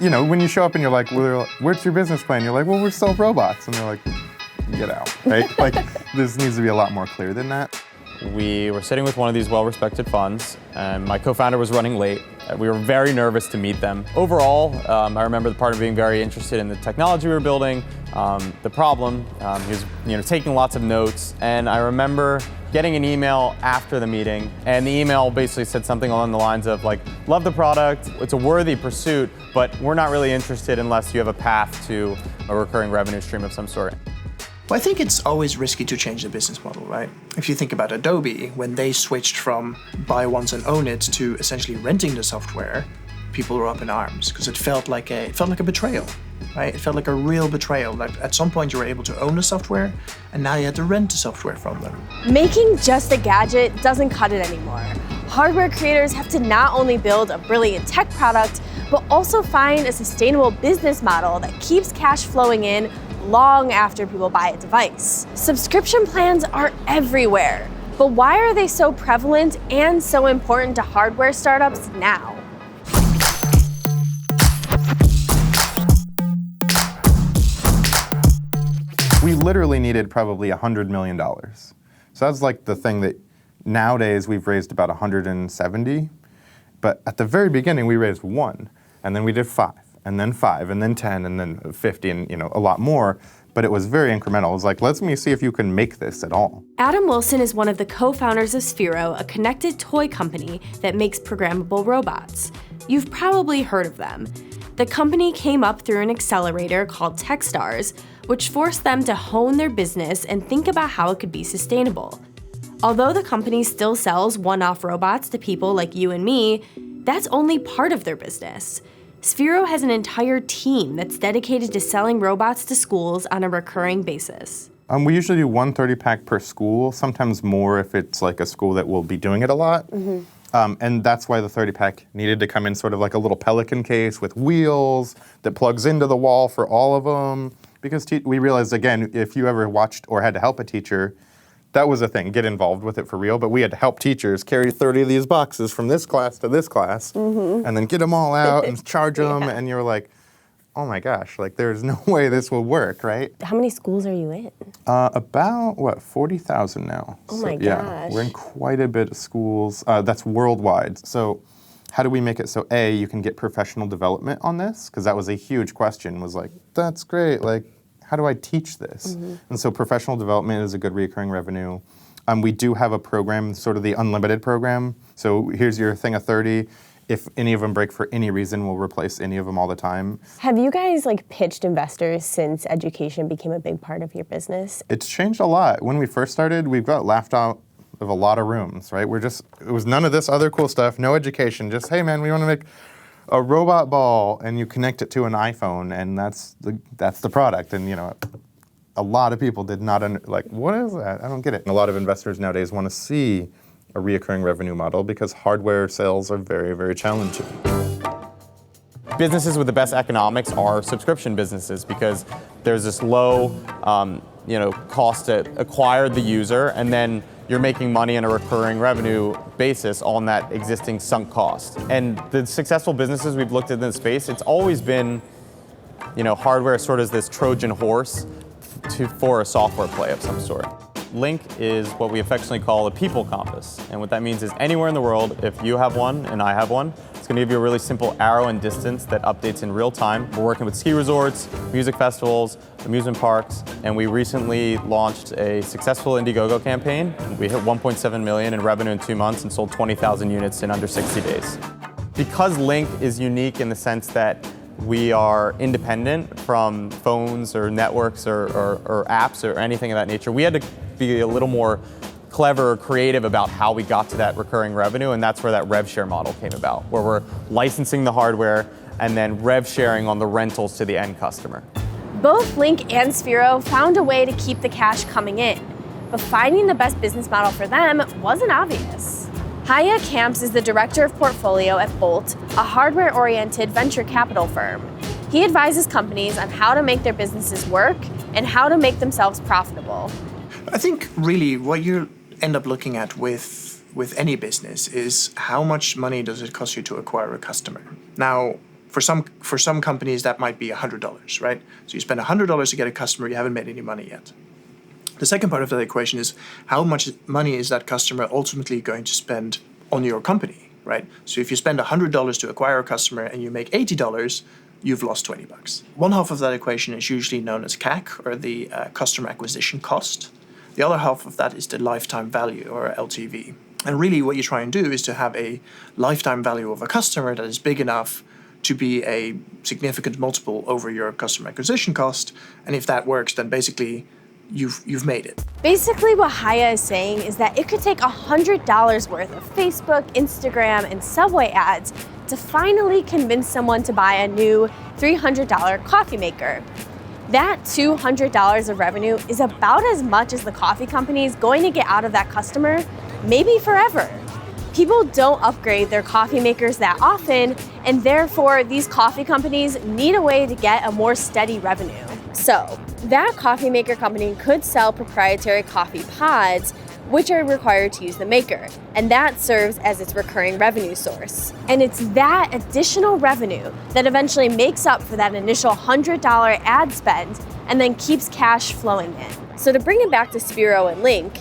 You know, when you show up and you're like, well, where's your business plan? You're like, well, we're still robots. And they're like, get out, right? Like, this needs to be a lot more clear than that. We were sitting with one of these well-respected funds, and my co-founder was running late. We were very nervous to meet them. Overall, I remember the partner being very interested in the technology we were building, the problem. He was taking lots of notes, and I remember getting an email after the meeting, and the email basically said something along the lines of like, love the product, it's a worthy pursuit, but we're not really interested unless you have a path to a recurring revenue stream of some sort. Well, I think it's always risky to change the business model, right? If you think about Adobe, when they switched from buy once and own it to essentially renting the software, people were up in arms because it felt like a betrayal, right? It felt like a real betrayal. Like at some point you were able to own the software, and now you had to rent the software from them. Making just a gadget doesn't cut it anymore. Hardware creators have to not only build a brilliant tech product, but also find a sustainable business model that keeps cash flowing in long after people buy a device. Subscription plans are everywhere, but why are they so prevalent and so important to hardware startups now? We literally needed probably $100 million. So that's like the thing that nowadays we've raised about 170, but at the very beginning we raised 1, and then we did 5. And then 5, and then 10, and then 50, and a lot more. But it was very incremental. It was like, let me see if you can make this at all. Adam Wilson is one of the co-founders of Sphero, a connected toy company that makes programmable robots. You've probably heard of them. The company came up through an accelerator called Techstars, which forced them to hone their business and think about how it could be sustainable. Although the company still sells one-off robots to people like you and me, that's only part of their business. Sphero has an entire team that's dedicated to selling robots to schools on a recurring basis. We usually do 1 30-pack per school, sometimes more if it's like a school that will be doing it a lot. And that's why the 30-pack needed to come in sort of like a little Pelican case with wheels that plugs into the wall for all of them. Because we realized, again, if you ever watched or had to help a teacher, that was a thing, get involved with it for real, but we had to help teachers carry 30 of these boxes from this class to this class, and then get them all out and charge them, and you're like, oh my gosh, like there's no way this will work, right? How many schools are you in? About, 40,000 now. Oh my Yeah, gosh. we're in quite a bit of schools. That's worldwide. So how do we make it so, A, you can get professional development on this? Because that was a huge question, was like, that's great, like, how do I teach this? And so professional development is a good recurring revenue. We do have a program, sort of the unlimited program. So here's your thing of 30. If any of them break for any reason, we'll replace any of them all the time. Have you guys pitched investors since education became a big part of your business? It's changed a lot. When we first started, we got laughed out of a lot of rooms, right? It was none of this other cool stuff, no education, just, hey man, we want to make a robot ball, and you connect it to an iPhone, and that's the product. And a lot of people did not what is that? I don't get it. And a lot of investors nowadays want to see a reoccurring revenue model because hardware sales are very, very challenging. Businesses with the best economics are subscription businesses because there's this low cost to acquire the user, and then you're making money on a recurring revenue basis on that existing sunk cost. And the successful businesses we've looked at in the space, it's always been, hardware sort of this Trojan horse for a software play of some sort. Link is what we affectionately call a people compass. And what that means is anywhere in the world, if you have one and I have one, it's going to give you a really simple arrow and distance that updates in real time. We're working with ski resorts, music festivals, amusement parks, and we recently launched a successful Indiegogo campaign. We hit 1.7 million in revenue in 2 months and sold 20,000 units in under 60 days. Because Link is unique in the sense that we are independent from phones or networks or apps or anything of that nature, we had to be a little more clever or creative about how we got to that recurring revenue, and that's where that rev share model came about, where we're licensing the hardware and then rev sharing on the rentals to the end customer. Both Link and Sphero found a way to keep the cash coming in, but finding the best business model for them wasn't obvious. Haya Camps is the director of portfolio at Bolt, a hardware-oriented venture capital firm. He advises companies on how to make their businesses work and how to make themselves profitable. I think really what you end up looking at with any business is how much money does it cost you to acquire a customer. Now, For some companies, that might be $100, right? So you spend $100 to get a customer, you haven't made any money yet. The second part of that equation is how much money is that customer ultimately going to spend on your company, right? So if you spend $100 to acquire a customer and you make $80, you've lost $20. One half of that equation is usually known as CAC, or the customer acquisition cost. The other half of that is the lifetime value, or LTV. And really what you try and do is to have a lifetime value of a customer that is big enough to be a significant multiple over your customer acquisition cost. And if that works, then basically you've made it. Basically, what Haya is saying is that it could take $100 worth of Facebook, Instagram, and Subway ads to finally convince someone to buy a new $300 coffee maker. That $200 of revenue is about as much as the coffee company is going to get out of that customer, maybe forever. People don't upgrade their coffee makers that often, and therefore these coffee companies need a way to get a more steady revenue. So, that coffee maker company could sell proprietary coffee pods, which are required to use the maker, and that serves as its recurring revenue source. And it's that additional revenue that eventually makes up for that initial $100 ad spend and then keeps cash flowing in. So to bring it back to Sphero and Link,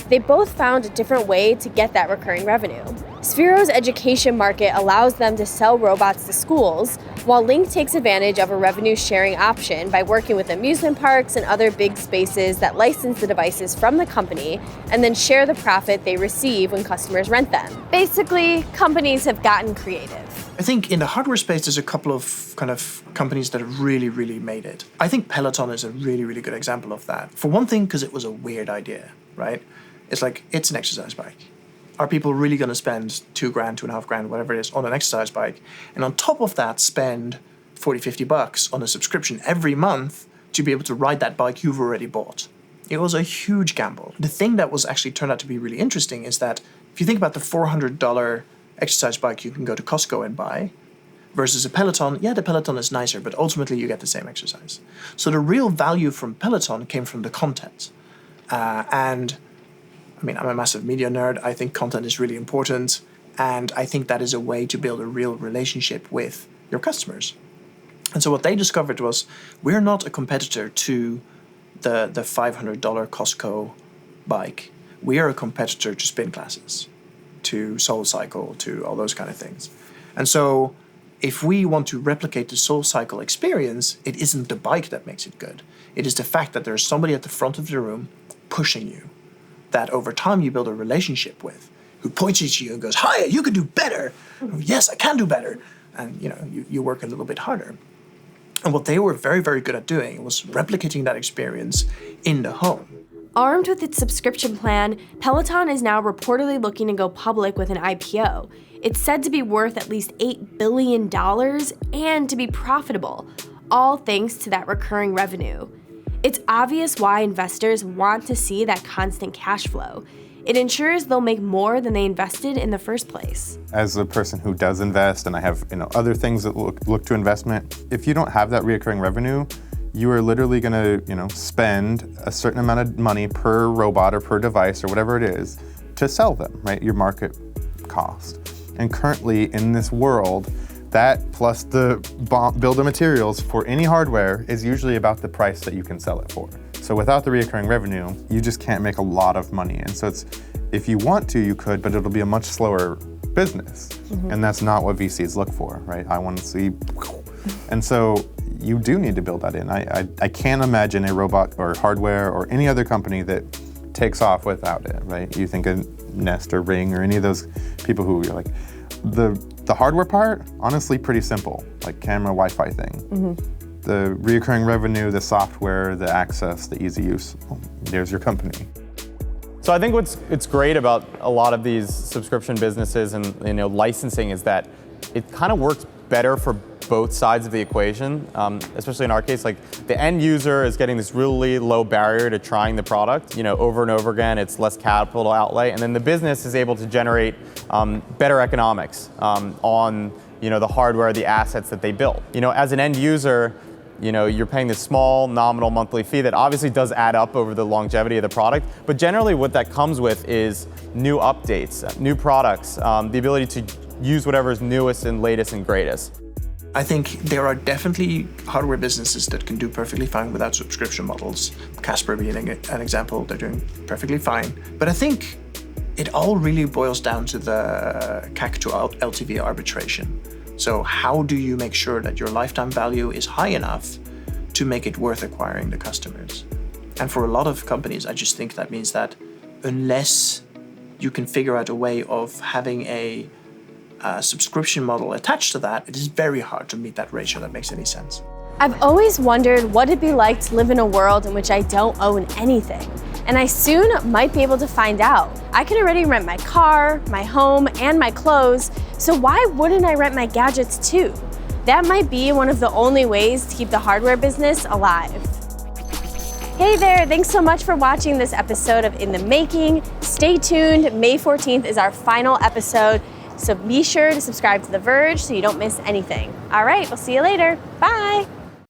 they both found a different way to get that recurring revenue. Sphero's education market allows them to sell robots to schools, while Link takes advantage of a revenue sharing option by working with amusement parks and other big spaces that license the devices from the company and then share the profit they receive when customers rent them. Basically, companies have gotten creative. I think in the hardware space, there's a couple of kind of companies that have really, really made it. I think Peloton is a really, really good example of that. For one thing, because it was a weird idea, right? It's like, it's an exercise bike. Are people really going to spend $2,000, $2,500, whatever it is, on an exercise bike? And on top of that, spend $40, $50 on a subscription every month to be able to ride that bike you've already bought. It was a huge gamble. The thing that was actually turned out to be really interesting is that if you think about the $400 exercise bike you can go to Costco and buy versus a Peloton, yeah, the Peloton is nicer, but ultimately you get the same exercise. So the real value from Peloton came from the content. And I mean, I'm a massive media nerd. I think content is really important. And I think that is a way to build a real relationship with your customers. And so what they discovered was, we're not a competitor to the $500 Costco bike. We are a competitor to spin classes, to SoulCycle, to all those kind of things. And so if we want to replicate the SoulCycle experience, it isn't the bike that makes it good. It is the fact that there's somebody at the front of the room pushing you, that over time you build a relationship with, who points at you and goes, "Hi, you can do better." "Yes, I can do better." And you work a little bit harder. And what they were very, very good at doing was replicating that experience in the home. Armed with its subscription plan, Peloton is now reportedly looking to go public with an IPO. It's said to be worth at least $8 billion and to be profitable, all thanks to that recurring revenue. It's obvious why investors want to see that constant cash flow. It ensures they'll make more than they invested in the first place. As a person who does invest, and I have other things that look to investment, if you don't have that recurring revenue, you are literally going to spend a certain amount of money per robot or per device or whatever it is to sell them, right? Your market cost. And currently in this world, that plus the bill of materials for any hardware is usually about the price that you can sell it for. So without the recurring revenue, you just can't make a lot of money. And so if you want to, you could, but it'll be a much slower business. Mm-hmm. And that's not what VCs look for, right? I want to see, and so you do need to build that in. I can't imagine a robot or hardware or any other company that takes off without it, right? You think of Nest or Ring or any of those people who you're like, the hardware part, honestly, pretty simple, like camera, Wi-Fi thing. Mm-hmm. The recurring revenue, the software, the access, the easy use, there's your company. So I think what's great about a lot of these subscription businesses and licensing is that it kind of works better for both sides of the equation, especially in our case. Like the end user is getting this really low barrier to trying the product, over and over again. It's less capital outlay, and then the business is able to generate better economics on the hardware, the assets that they built. As an end user, you're paying this small nominal monthly fee that obviously does add up over the longevity of the product, but generally what that comes with is new updates, new products, the ability to use whatever is newest and latest and greatest. I think there are definitely hardware businesses that can do perfectly fine without subscription models. Casper being an example, they're doing perfectly fine. But I think it all really boils down to the CAC to LTV arbitration. So how do you make sure that your lifetime value is high enough to make it worth acquiring the customers? And for a lot of companies, I just think that means that unless you can figure out a way of having a subscription model attached to that, it is very hard to meet that ratio that makes any sense. I've always wondered what it'd be like to live in a world in which I don't own anything. And I soon might be able to find out. I can already rent my car, my home, and my clothes, so why wouldn't I rent my gadgets too? That might be one of the only ways to keep the hardware business alive. Hey there, thanks so much for watching this episode of In the Making. Stay tuned, May 14th is our final episode, so be sure to subscribe to The Verge so you don't miss anything. All right, we'll see you later. Bye.